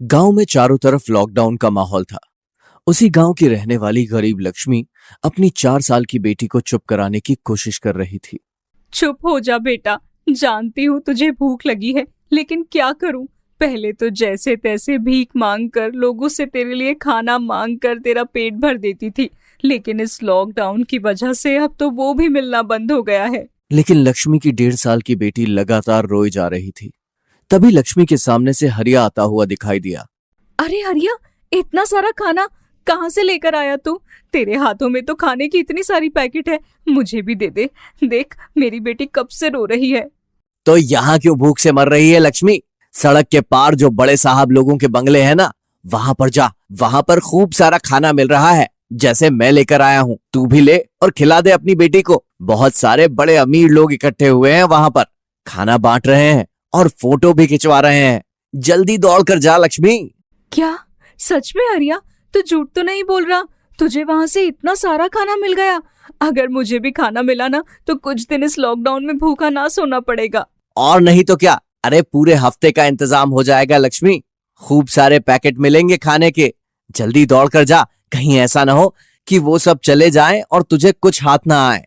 गांव में चारों तरफ लॉकडाउन का माहौल था। उसी गांव की रहने वाली गरीब लक्ष्मी अपनी 4 साल की बेटी को चुप कराने की कोशिश कर रही थी। चुप हो जा बेटा। जानती हूँ तुझे भूख लगी है, लेकिन क्या करूँ। पहले तो जैसे तैसे भीख मांग कर, लोगों से तेरे लिए खाना मांग कर तेरा पेट भर देती थी, लेकिन इस लॉकडाउन की वजह से अब तो वो भी मिलना बंद हो गया है। लेकिन लक्ष्मी की 1.5 साल की बेटी लगातार रोई जा रही थी। तभी लक्ष्मी के सामने से हरिया आता हुआ दिखाई दिया। अरे हरिया, इतना सारा खाना कहाँ से लेकर आया तू? तेरे हाथों में तो खाने की इतनी सारी पैकेट है, मुझे भी दे दे। देख, मेरी बेटी कब से रो रही है। तो यहाँ क्यों भूख से मर रही है लक्ष्मी? सड़क के पार जो बड़े साहब लोगों के बंगले हैं ना, वहां पर जा। वहां पर खूब सारा खाना मिल रहा है, जैसे मैं लेकर आया हूँ। तू भी ले और खिला दे अपनी बेटी को। बहुत सारे बड़े अमीर लोग इकट्ठे हुए हैं वहां पर, खाना बांट रहे हैं और फोटो भी खिंचवा रहे हैं। जल्दी दौड़ कर जा लक्ष्मी। क्या सच में हरिया? तू झूठ तो नहीं बोल रहा? तुझे वहां से इतना सारा खाना मिल गया? अगर मुझे भी खाना मिला ना, तो कुछ दिन इस लॉकडाउन में भूखा ना सोना पड़ेगा। और नहीं तो क्या, अरे पूरे हफ्ते का इंतजाम हो जाएगा लक्ष्मी। खूब सारे पैकेट मिलेंगे खाने के। जल्दी दौड़ कर जा, कहीं ऐसा ना हो कि वो सब चले जाएं और तुझे कुछ हाथ ना आए।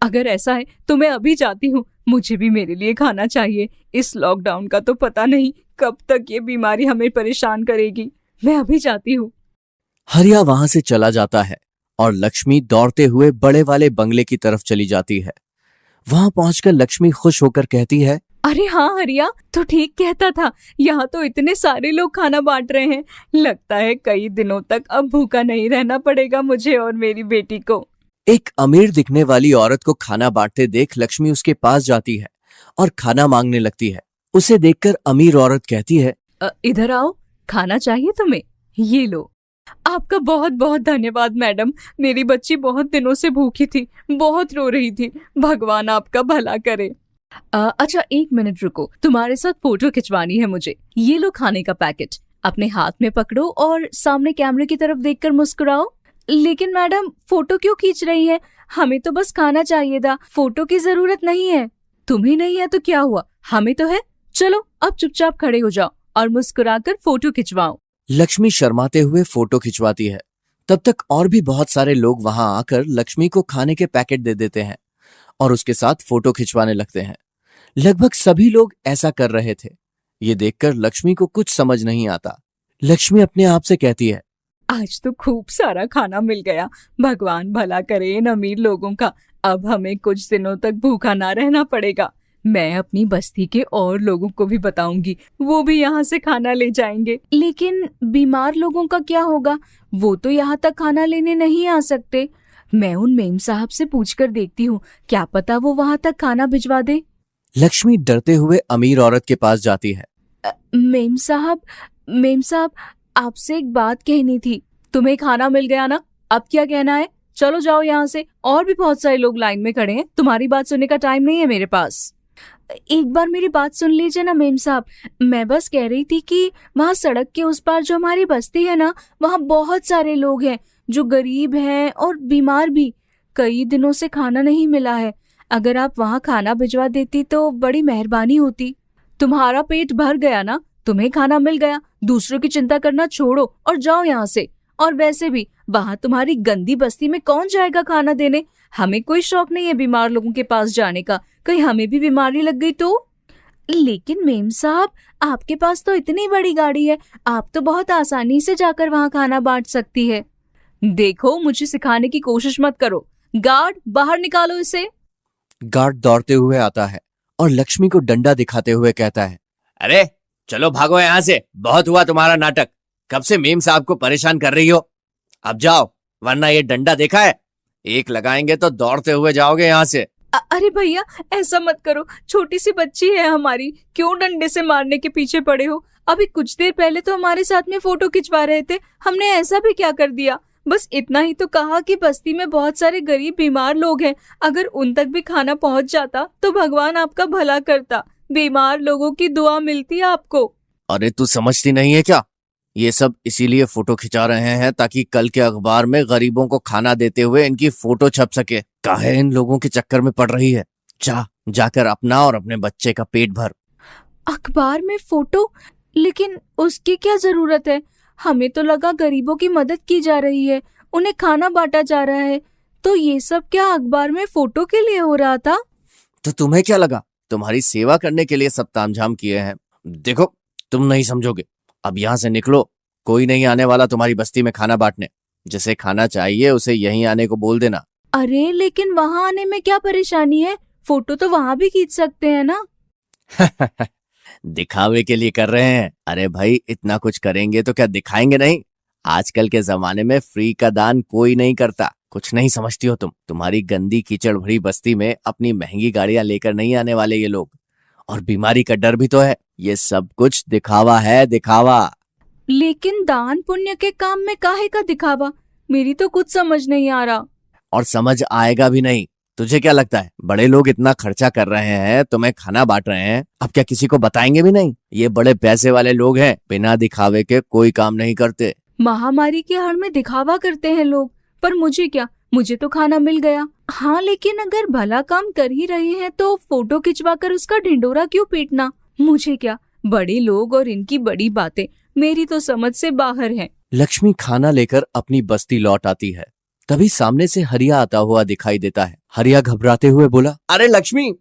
अगर ऐसा है तो मैं अभी जाती हूँ। मुझे भी मेरे लिए खाना चाहिए। इस लॉकडाउन का तो पता नहीं कब तक ये बीमारी हमें परेशान करेगी। मैं अभी जाती हूँ। हरिया वहां से चला जाता है और लक्ष्मी दौड़ते हुए बड़े वाले बंगले की तरफ चली जाती है। वहां पहुंचकर लक्ष्मी खुश होकर कहती है, अरे हाँ हरिया, तो ठीक कहता था। यहाँ तो इतने सारे लोग खाना बांट रहे हैं। लगता है कई दिनों तक अब भूखा नहीं रहना पड़ेगा मुझे और मेरी बेटी को। एक अमीर दिखने वाली औरत को खाना बांटते देख लक्ष्मी उसके पास जाती है और खाना मांगने लगती है। उसे देखकर अमीर औरत कहती है, इधर आओ, खाना चाहिए तुम्हें? ये लो। आपका बहुत बहुत धन्यवाद मैडम। मेरी बच्ची बहुत दिनों से भूखी थी, बहुत रो रही थी। भगवान आपका भला करे। अच्छा, 1 मिनट रुको, तुम्हारे साथ फोटो खिंचवानी है मुझे। ये लो खाने का पैकेट, अपने हाथ में पकड़ो और सामने कैमरे की तरफ देखकर मुस्कुराओ। लेकिन मैडम, फोटो क्यों खींच रही है? हमें तो बस खाना चाहिए था, फोटो की जरूरत नहीं है। तुम्हें नहीं है तो क्या हुआ, हमें तो है। चलो अब चुपचाप खड़े हो जाओ और मुस्कुराकर फोटो खिंचवाओ। लक्ष्मी शर्माते हुए फोटो खिंचवाती है। तब तक और भी बहुत सारे लोग वहां आकर लक्ष्मी को खाने के पैकेट दे देते हैं और उसके साथ फोटो खिंचवाने लगते हैं। लगभग सभी लोग ऐसा कर रहे थे। ये देखकर लक्ष्मी को कुछ समझ नहीं आता। लक्ष्मी अपने आप से कहती है, आज तो खूब सारा खाना मिल गया। भगवान भला करे इन अमीर लोगों का। अब हमें कुछ दिनों तक भूखा ना रहना पड़ेगा। मैं अपनी बस्ती के और लोगों को भी बताऊंगी, वो भी यहाँ से खाना ले जाएंगे। लेकिन बीमार लोगों का क्या होगा? वो तो यहाँ तक खाना लेने नहीं आ सकते। मैं उन मेम साहब से पूछकर देखती हूँ, क्या पता वो वहां तक खाना भिजवा दे। लक्ष्मी डरते हुए अमीर औरत के पास जाती है। मेम साहब, मेम साहब, आपसे एक बात कहनी थी। तुम्हें खाना मिल गया ना, अब क्या कहना है? चलो जाओ यहाँ से। और भी बहुत सारे लोग लाइन में खड़े हैं, तुम्हारी बात सुनने का टाइम नहीं है मेरे पास। एक बार मेरी बात सुन लीजिए ना मेम साहब। मैं बस कह रही थी कि वहाँ सड़क के उस पार जो हमारी बस्ती है ना, वहाँ बहुत सारे लोग हैं जो गरीब हैं और बीमार भी। कई दिनों से खाना नहीं मिला है। अगर आप वहाँ खाना भिजवा देती तो बड़ी मेहरबानी होती। तुम्हारा पेट भर गया ना, तुम्हें खाना मिल गया, दूसरों की चिंता करना छोड़ो और जाओ यहाँ से। और वैसे भी वहां तुम्हारी गंदी बस्ती में कौन जाएगा खाना देने? हमें कोई शौक नहीं है बीमार लोगों के पास जाने का, कहीं हमें भी बीमारी लग गई तो। लेकिन मेम साहब, आपके पास तो इतनी बड़ी गाड़ी है, आप तो बहुत आसानी से जाकर वहां खाना बांट सकती है। देखो, मुझे सिखाने की कोशिश मत करो। गार्ड, बाहर निकालो इसे। गार्ड दौड़ते हुए आता है और लक्ष्मी को डंडा दिखाते हुए कहता है, अरे चलो भागो यहाँ से, बहुत हुआ तुम्हारा नाटक। कब से मेम साहब को परेशान कर रही हो? अब जाओ, वरना ये डंडा देखा है, एक लगाएंगे तो दौड़ते हुए जाओगे यहाँ से। अरे भैया, ऐसा मत करो। छोटी सी बच्ची है हमारी, क्यों डंडे से मारने के पीछे पड़े हो? अभी कुछ देर पहले तो हमारे साथ में फोटो खिंचवा रहे थे, हमने ऐसा भी क्या कर दिया? बस इतना ही तो कहा कि बस्ती में बहुत सारे गरीब बीमार लोग हैं, अगर उन तक भी खाना पहुंच जाता तो भगवान आपका भला करता। बीमार लोगों की दुआ मिलती है आपको। अरे तू समझती नहीं है क्या? ये सब इसीलिए फोटो खिंचा रहे हैं ताकि कल के अखबार में गरीबों को खाना देते हुए इनकी फोटो छप सके। काहे इन लोगों के चक्कर में पड़ रही है? जाकर अपना और अपने बच्चे का पेट भर। अखबार में फोटो? लेकिन उसकी क्या जरूरत है? हमें तो लगा गरीबों की मदद की जा रही है, उन्हें खाना बांटा जा रहा है। तो ये सब क्या अखबार में फोटो के लिए हो रहा था? तो तुम्हें क्या लगा तुम्हारी सेवा करने के लिए सब तामझाम किए हैं? देखो, तुम नहीं समझोगे। अब यहाँ से निकलो, कोई नहीं आने वाला तुम्हारी बस्ती में खाना बांटने। जिसे खाना चाहिए उसे यहीं आने को बोल देना। अरे लेकिन वहां आने में क्या परेशानी है? फोटो तो वहां भी खींच सकते हैं ना। दिखावे के लिए कर रहे हैं? अरे भाई, इतना कुछ करेंगे तो क्या दिखाएंगे नहीं? आजकल के जमाने में फ्री का दान कोई नहीं करता। कुछ नहीं समझती हो तुम। तुम्हारी गंदी कीचड़ भरी बस्ती में अपनी महंगी गाड़ियां लेकर नहीं आने वाले ये लोग। और बीमारी का डर भी तो है। ये सब कुछ दिखावा है, दिखावा। लेकिन दान पुण्य के काम में काहे का दिखावा? मेरी तो कुछ समझ नहीं आ रहा। और समझ आएगा भी नहीं। तुझे क्या लगता है बड़े लोग इतना खर्चा कर रहे हैं, तुम्हें खाना बांट रहे हैं, अब क्या किसी को बताएंगे भी नहीं? ये बड़े पैसे वाले लोग हैं, बिना दिखावे के कोई काम नहीं करते। महामारी के आड़ में दिखावा करते हैं लोग, पर मुझे क्या, मुझे तो खाना मिल गया। हाँ, लेकिन अगर भला काम कर ही रहे हैं तो फोटो खिंचवाकर उसका ढिंडोरा क्यों पीटना? मुझे क्या, बड़े लोग और इनकी बड़ी बातें मेरी तो समझ से बाहर हैं। लक्ष्मी खाना लेकर अपनी बस्ती लौट आती है। तभी सामने से हरिया आता हुआ दिखाई देता है। हरिया घबराते हुए बोला, अरे लक्ष्मी,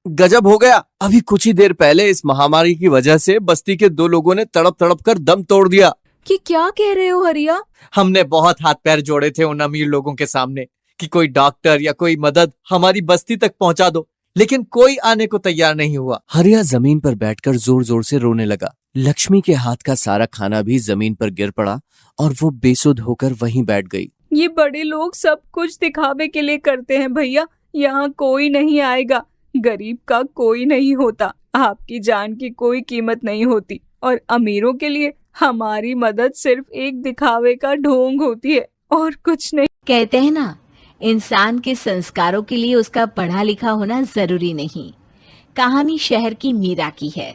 गजब हो गया। अभी कुछ ही देर पहले इस महामारी की वजह से बस्ती के 2 लोगों ने तड़प तड़प कर दम तोड़ दिया। कि क्या कह रहे हो हरिया? हमने बहुत हाथ पैर जोड़े थे उन अमीर लोगों के सामने कि कोई डॉक्टर या कोई मदद हमारी बस्ती तक पहुंचा दो, लेकिन कोई आने को तैयार नहीं हुआ। हरिया जमीन पर बैठकर जोर जोर से रोने लगा। लक्ष्मी के हाथ का सारा खाना भी जमीन पर गिर पड़ा और वो बेसुध होकर वहीं बैठ गई। ये बड़े लोग सब कुछ दिखावे के लिए करते हैं भैया। यहाँ कोई नहीं आएगा, गरीब का कोई नहीं होता, आपकी जान की कोई कीमत नहीं होती, और अमीरों के लिए हमारी मदद सिर्फ एक दिखावे का ढोंग होती है और कुछ नहीं। कहते हैं ना, इंसान के संस्कारों के लिए उसका पढ़ा लिखा होना जरूरी नहीं। कहानी शहर की मीरा की है।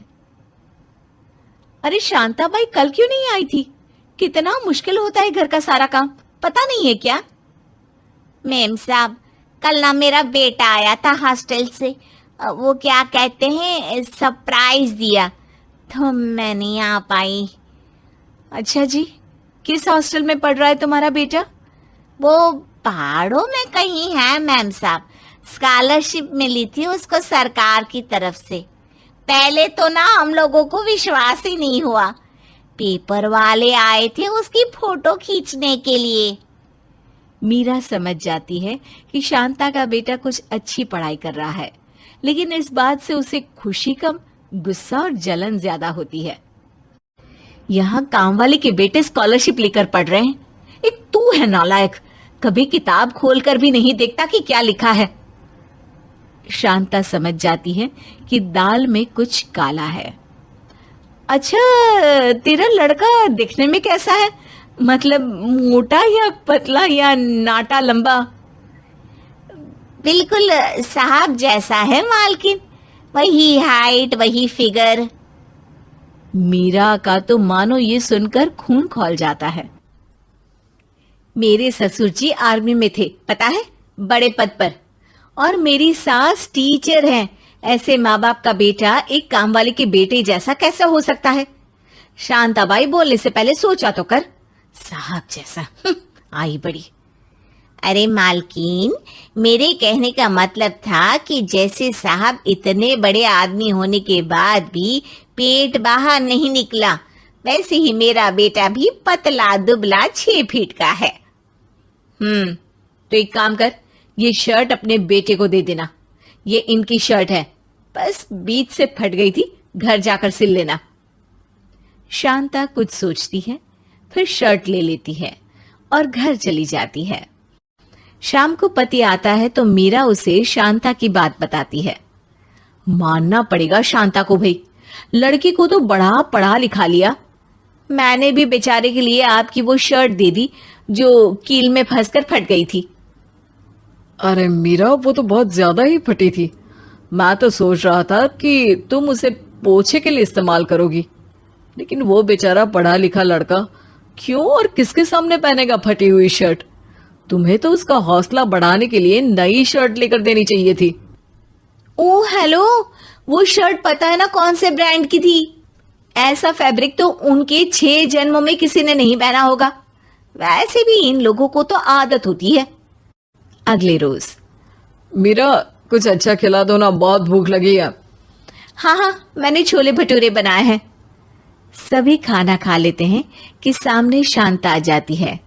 अरे शांताबाई कल क्यों नहीं आई थी? कितना मुश्किल होता है घर का सारा काम, पता नहीं है क्या? मैम साहब, कल ना मेरा बेटा आया था हॉस्टल से, वो क्या कहते हैं सरप्राइज दिया, तो मैं नहीं आ पाई। अच्छा जी, किस हॉस्टल में पढ़ रहा है तुम्हारा बेटा? वो पहाड़ों में कहीं है मैम साहब, स्कॉलरशिप मिली थी उसको सरकार की तरफ से। पहले तो ना हम लोगों को विश्वास ही नहीं हुआ, पेपर वाले आए थे उसकी फोटो खींचने के लिए। मीरा समझ जाती है कि शांता का बेटा कुछ अच्छी पढ़ाई कर रहा है, लेकिन इस बात से उसे खुशी कम, गुस्सा और जलन ज्यादा होती है। यहाँ काम वाले के बेटे स्कॉलरशिप लेकर पढ़ रहे हैं, एक तू है नालायक, कभी किताब खोलकर भी नहीं देखता कि क्या लिखा है। शांता समझ जाती है कि दाल में कुछ काला है। अच्छा, तेरा लड़का दिखने में कैसा है? मतलब मोटा या पतला या नाटा लंबा? बिल्कुल साहब जैसा है मालकिन, वही हाइट वही फिगर। मीरा का तो मानो ये सुनकर खून खौल जाता है। मेरे ससुर जी आर्मी में थे, पता है, बड़े पद पर, और मेरी सास टीचर हैं। ऐसे माँ बाप का बेटा एक काम वाले के बेटे जैसा कैसा हो सकता है? शांताबाई बोलने से पहले सोचा तो कर। साहब जैसा, आई बड़ी। अरे मालकिन, मेरे कहने का मतलब था कि जैसे साहब इतने बड़े आदमी होने के बाद भी पेट बाहर नहीं निकला, वैसे ही मेरा बेटा भी पतला दुबला 6 फीट का है। तो एक काम कर, ये शर्ट अपने बेटे को दे देना। ये इनकी शर्ट है, बस बीच से फट गई थी, घर जाकर सिल लेना। शांता कुछ सोचती है, फिर शर्ट ले लेती है और घर चली जाती है। शाम को पति आता है तो मीरा उसे शांता की बात बताती है। मानना पड़ेगा शांता को भाई, लड़के को तो बड़ा पढ़ा लिखा लिया। मैंने भी बेचारे के लिए आपकी वो शर्ट दे दी जो कील में फंसकर फट गई थी। अरे मीरा, वो तो बहुत ज्यादा ही फटी थी। मैं तो सोच रहा था कि तुम उसे पोछे के लिए इस्तेमाल करोगी, लेकिन वो बेचारा पढ़ा लिखा लड़का क्यों और किसके सामने पहनेगा फटी हुई शर्ट? तुम्हें तो उसका हौसला बढ़ाने के लिए नई शर्ट लेकर देनी चाहिए थी। ओ हेलो, वो शर्ट पता है ना कौन से ब्रांड की थी? ऐसा फैब्रिक तो उनके 6 जन्मों में किसी ने नहीं पहना होगा। वैसे भी इन लोगों को तो आदत होती है। अगले रोज, मीरा कुछ अच्छा खिला दो ना, बहुत भूख लगी है। हाँ हाँ, मैंने छोले भटूरे बनाए हैं। सभी खाना खा लेते हैं कि सामने शांता आ जाती है।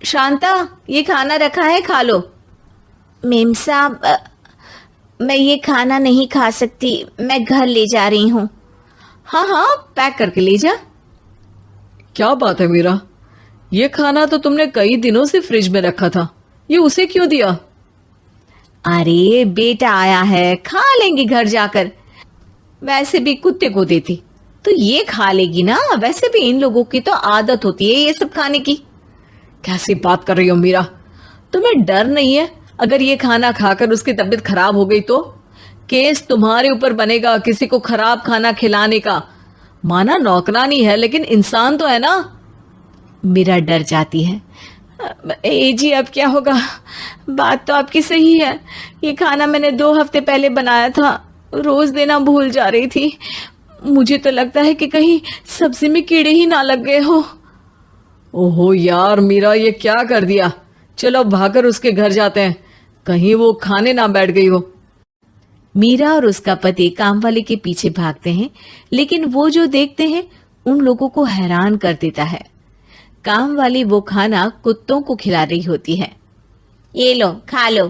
शांता, ये खाना रखा है, खा लो। मेम साहब, मैं ये खाना नहीं खा सकती, मैं घर ले जा रही हूँ। हाँ हाँ, पैक करके ले जा। क्या बात है मीरा, ये खाना तो तुमने कई दिनों से फ्रिज में रखा था, ये उसे क्यों दिया? अरे बेटा आया है, खा लेंगे घर जाकर। वैसे भी कुत्ते को देती तो ये खा लेगी ना। वैसे भी इन लोगों की तो आदत होती है ये सब खाने की। कैसी बात कर रही हो मीरा, तुम्हें डर नहीं है अगर ये खाना खाकर उसकी तबीयत खराब हो गई तो? केस तुम्हारे ऊपर बनेगा किसी को खराब खाना खिलाने का। माना नौकरानी है लेकिन इंसान तो है ना। मीरा डर जाती है। ए जी, अब क्या होगा? बात तो आपकी सही है, ये खाना मैंने 2 हफ्ते पहले बनाया था, रोज देना भूल जा रही थी। मुझे तो लगता है कि कहीं सब्जी में कीड़े ही ना लग गए हो। ओहो यार मीरा, ये क्या कर दिया। चलो भागकर उसके घर जाते हैं, कहीं वो खाने ना बैठ गई हो। मीरा और उसका पति काम वाले के पीछे भागते हैं, लेकिन वो जो देखते हैं उन लोगों को हैरान कर देता है। काम वाली वो खाना कुत्तों को खिला रही होती है। ये लो, खा लो,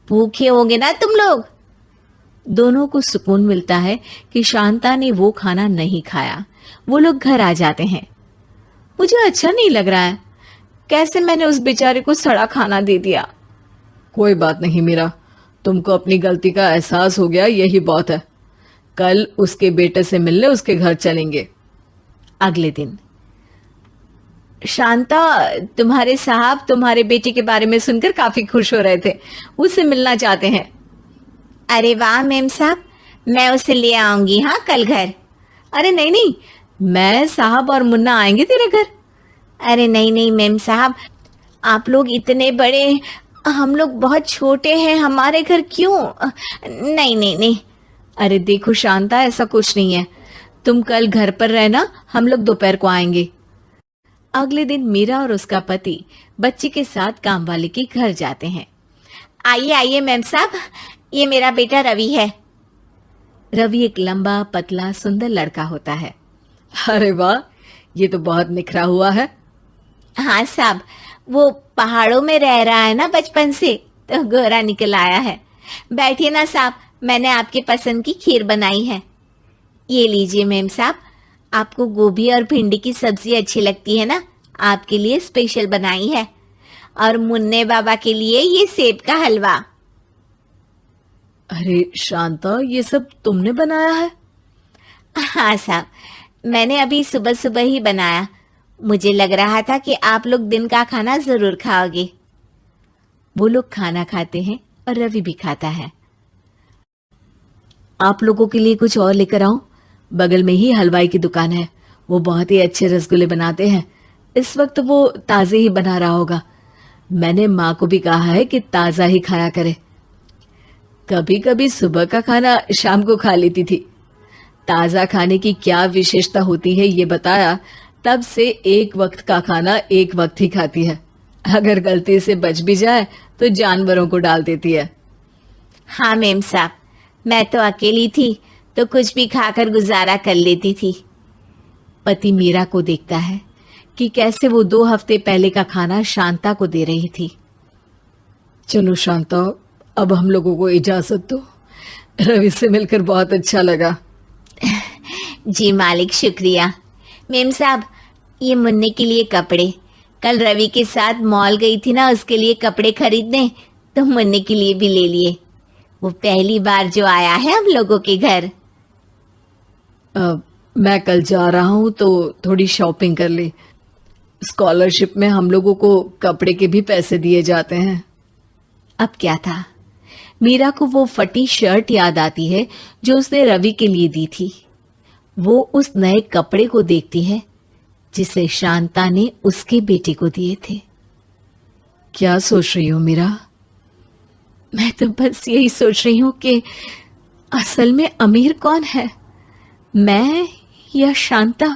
भूखे होगे ना तुम लोग। दोनों को सुकून मिलता है कि शांता ने वो खाना नहीं खाया। वो लोग घर आ जाते हैं। मुझे अच्छा नहीं लग रहा है, कैसे मैंने उस बेचारे को सड़ा खाना दे दिया। कोई बात नहीं मीरा, तुमको अपनी गलती का एहसास हो गया, यही बहुत है। कल उसके बेटे से मिलने उसके घर चलेंगे। अगले दिन, शांता, तुम्हारे साहब तुम्हारे बेटे के बारे में सुनकर काफी खुश हो रहे थे, उससे मिलना चाहते हैं। अरे वाह मेम साहब, मैं उसे ले आऊंगी हाँ कल घर। अरे नहीं नहीं, मैं साहब और मुन्ना आएंगे तेरे घर। अरे नहीं नहीं मेम साहब, आप लोग इतने बड़े, हम लोग बहुत छोटे हैं, हमारे घर क्यों? नहीं नहीं नहीं। अरे देखो शांता, ऐसा कुछ नहीं है, तुम कल घर पर रहना, हम लोग दोपहर को आएंगे। अगले दिन मीरा और उसका पति बच्ची के साथ काम वाले के घर जाते हैं। आइए आइए मेम साहब, ये मेरा बेटा रवि है। रवि एक लंबा पतला सुंदर लड़का होता है। अरे वाह, ये तो बहुत निखरा हुआ है। हाँ साहब, वो पहाड़ों में रह रहा है ना बचपन से, तो गोरा निकल आया है। बैठिए ना साहब, मैंने आपके पसंद की खीर बनाई है। ये लीजिए मेम साहब, आपको गोभी और भिंडी की सब्जी अच्छी लगती है ना, आपके लिए स्पेशल बनाई है। और मुन्ने बाबा के लिए ये सेब का हलवा। अरे शांता, ये सब तुमने बनाया है? हाँ साहब, मैंने अभी सुबह सुबह ही बनाया। मुझे लग रहा था कि आप लोग दिन का खाना जरूर खाओगे। वो लोग खाना खाते हैं और रवि भी खाता है। आप लोगों के लिए कुछ और लेकर आऊं? बगल में ही हलवाई की दुकान है, वो बहुत ही अच्छे रसगुल्ले बनाते हैं। इस वक्त वो ताजे ही बना रहा होगा। मैंने माँ को भी कहा है कि ताजा ही खाया करे। कभी कभी सुबह का खाना शाम को खा लेती थी। ताजा खाने की क्या विशेषता होती है ये बताया, तब से एक वक्त का खाना एक वक्त ही खाती है। अगर गलती से बच भी जाए तो जानवरों को डाल देती है। हाँ मेम साहब, मैं तो अकेली थी तो कुछ भी खाकर गुजारा कर लेती थी। पति मीरा को देखता है कि कैसे वो 2 हफ्ते पहले का खाना शांता को दे रही थी। चलो शांता, अब हम लोगों को इजाजत दो। रवि से मिलकर बहुत अच्छा लगा। जी मालिक, शुक्रिया। मेम साहब, ये मुन्ने के लिए कपड़े, कल रवि के साथ मॉल गई थी ना, उसके लिए कपड़े खरीदने, तो मुन्ने के लिए भी ले लिए। वो पहली बार जो आया है हम लोगों के घर। मैं कल जा रहा हूँ तो थोड़ी शॉपिंग कर ली। स्कॉलरशिप में हम लोगों को कपड़े के भी पैसे दिए जाते हैं। अब क्या था, मीरा को वो फटी शर्ट याद आती है जो उसने रवि के लिए दी थी। वो उस नए कपड़े को देखती है जिसे शांता ने उसके बेटे को दिए थे। क्या सोच रही हो मीरा? मैं तो बस यही सोच रही हूँ कि असल में अमीर कौन है, मैं या शांता?